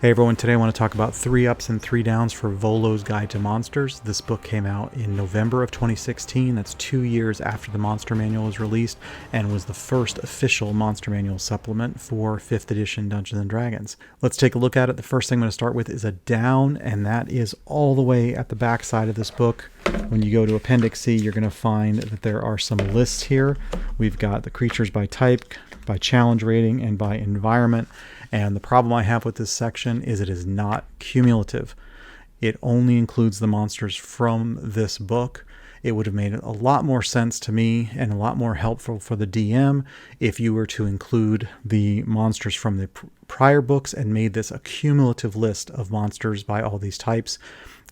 Hey everyone, today I want to talk about 3 Ups and 3 Downs for Volo's Guide to Monsters. This book came out in November of 2016. That's 2 years after the Monster Manual was released and was the first official Monster Manual supplement for 5th edition Dungeons & Dragons. Let's take a look at it. The first thing I'm going to start with is a down, and that is all the way at the back side of this book. When you go to Appendix C, you're going to find that there are some lists here. We've got the creatures by type, by challenge rating, and by environment. And the problem I have with this section is it is not cumulative. It only includes the monsters from this book. It would have made a lot more sense to me and a lot more helpful for the DM if you were to include the monsters from the prior books and made this a cumulative list of monsters by all these types.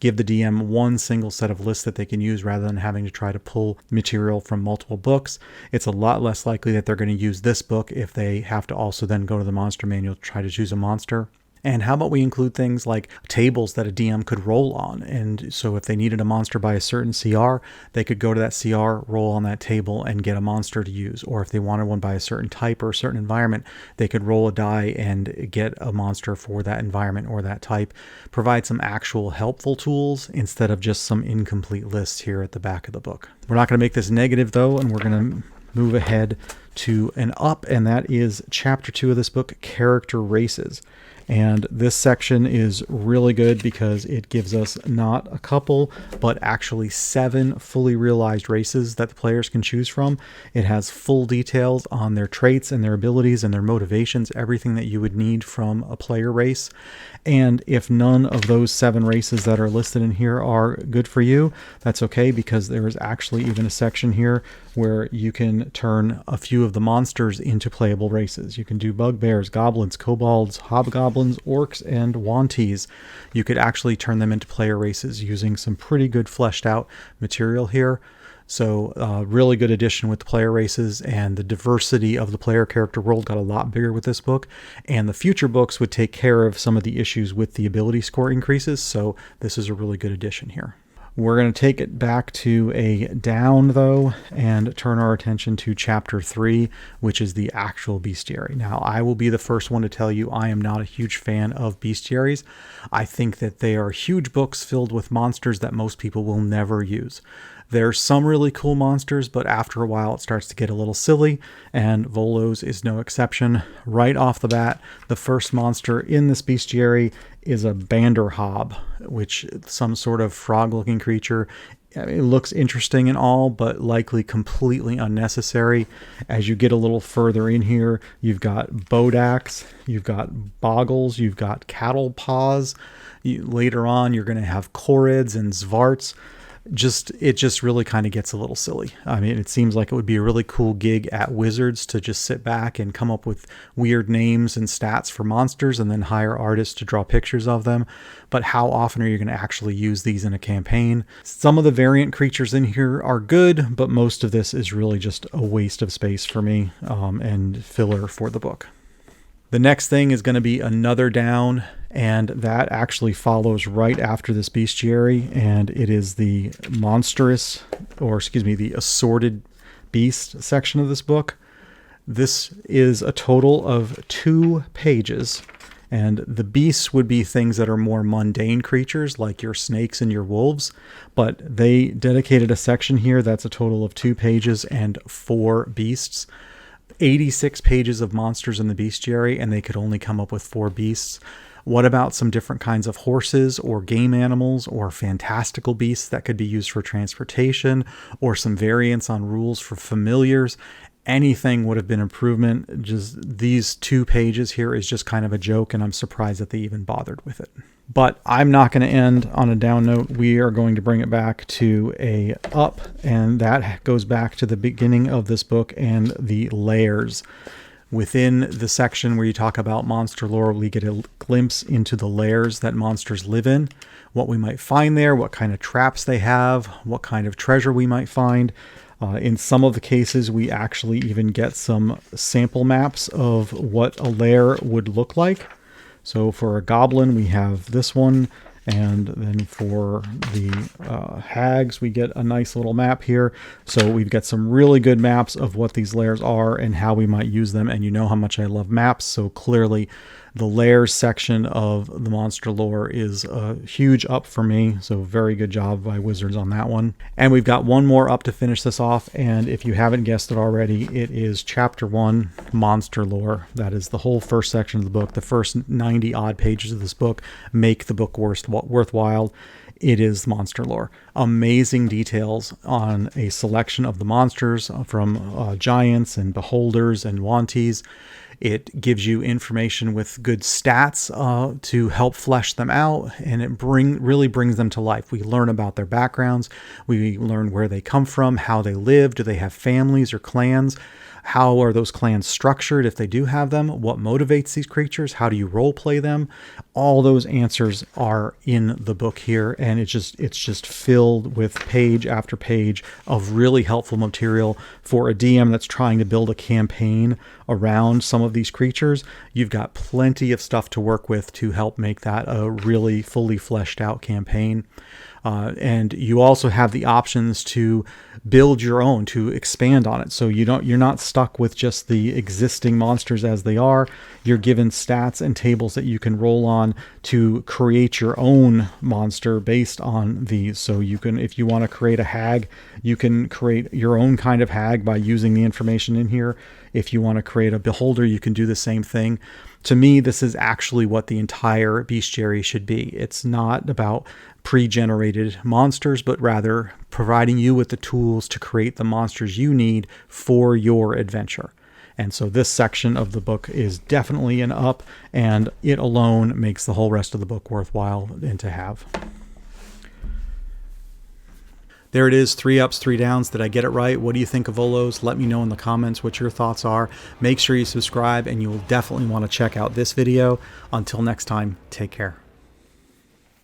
Give the DM one single set of lists that they can use rather than having to try to pull material from multiple books. It's a lot less likely that they're going to use this book if they have to also then go to the monster manual to try to choose a monster. And how about we include things like tables that a DM could roll on? And so if they needed a monster by a certain CR, they could go to that CR, roll on that table, and get a monster to use. Or if they wanted one by a certain type or a certain environment, they could roll a die and get a monster for that environment or that type. Provide some actual helpful tools instead of just some incomplete lists here at the back of the book. We're not going to make this negative though, and we're going to move ahead to an up, and that is Chapter 2 of this book, Character Races. And this section is really good because it gives us not a couple, but actually 7 fully realized races that the players can choose from. It has full details on their traits and their abilities and their motivations, everything that you would need from a player race. And if none of those 7 races that are listed in here are good for you, that's okay, because there is actually even a section here where you can turn a few of the monsters into playable races. You can do bugbears, goblins, kobolds, hobgoblins, orcs, and wanties. You could actually turn them into player races using some pretty good fleshed out material here. So really good addition with the player races, and the diversity of the player character world got a lot bigger with this book, and the future books would take care of some of the issues with the ability score increases. So this is a really good addition here. We're going to take it back to a down, though, and turn our attention to Chapter 3, which is the actual bestiary. Now, I will be the first one to tell you I am not a huge fan of bestiaries. I think that they are huge books filled with monsters that most people will never use. There's some really cool monsters, but after a while it starts to get a little silly, and Volo's is no exception. Right off the bat, the first monster in this bestiary is a Banderhob, which is some sort of frog-looking creature. I mean, it looks interesting and all, but likely completely unnecessary. As you get a little further in here, you've got Bodax, you've got Boggles, you've got Cattle Paws. Later on, you're going to have Corids and Zvarts. It just really kind of gets a little silly. I mean, it seems like it would be a really cool gig at Wizards to just sit back and come up with weird names and stats for monsters and then hire artists to draw pictures of them. But how often are you going to actually use these in a campaign? Some of the variant creatures in here are good, but most of this is really just a waste of space for me and filler for the book. The next thing is going to be another down, and that actually follows right after this bestiary, and it is the the assorted beast section of this book. This is a total of 2 pages, and the beasts would be things that are more mundane creatures like your snakes and your wolves, but they dedicated a section here that's a total of 2 pages and 4 beasts. 86 pages of monsters in the bestiary, and they could only come up with 4 beasts. What about some different kinds of horses or game animals or fantastical beasts that could be used for transportation, or some variants on rules for familiars? Anything would have been improvement. Just these 2 pages here is just kind of a joke, and I'm surprised that they even bothered with it. But I'm not going to end on a down note. We are going to bring it back to a up, and that goes back to the beginning of this book and the lairs. Within the section where you talk about monster lore, we get a glimpse into the lairs that monsters live in, what we might find there, what kind of traps they have, what kind of treasure we might find. In some of the cases, we actually even get some sample maps of what a lair would look like. So for a goblin, we have this one, and then for the hags, we get a nice little map here. So we've got some really good maps of what these lairs are and how we might use them. And you know how much I love maps, so clearly The lairs section of the monster lore is a huge up for me, so very good job by Wizards on that one. And we've got one more up to finish this off, and if you haven't guessed it already, it is Chapter 1, Monster Lore. That is the whole first section of the book. The first 90 odd pages of this book make the book worthwhile. It is monster lore. Amazing details on a selection of the monsters from giants and beholders and wanties. It gives you information with good stats to help flesh them out, and it really brings them to life. We learn about their backgrounds. We learn where they come from, how they live. Do they have families or clans? How are those clans structured if they do have them? What motivates these creatures? How do you role play them? All those answers are in the book here, and it's just filled with page after page of really helpful material for a DM that's trying to build a campaign around some of these creatures. You've got plenty of stuff to work with to help make that a really fully fleshed out campaign. And you also have the options to build your own, to expand on it. So you're not stuck with just the existing monsters as they are. You're given stats and tables that you can roll on to create your own monster based on these. So you can, if you want to create a hag, you can create your own kind of hag by using the information in here. If you want to create a beholder, you can do the same thing. To me, this is actually what the entire bestiary should be. It's not about pre-generated monsters, but rather providing you with the tools to create the monsters you need for your adventure. And so this section of the book is definitely an up, and it alone makes the whole rest of the book worthwhile and to have. There it is, 3 ups, 3 downs. Did I get it right? What do you think of Volos? Let me know in the comments what your thoughts are. Make sure you subscribe, and you will definitely want to check out this video. Until next time, take care.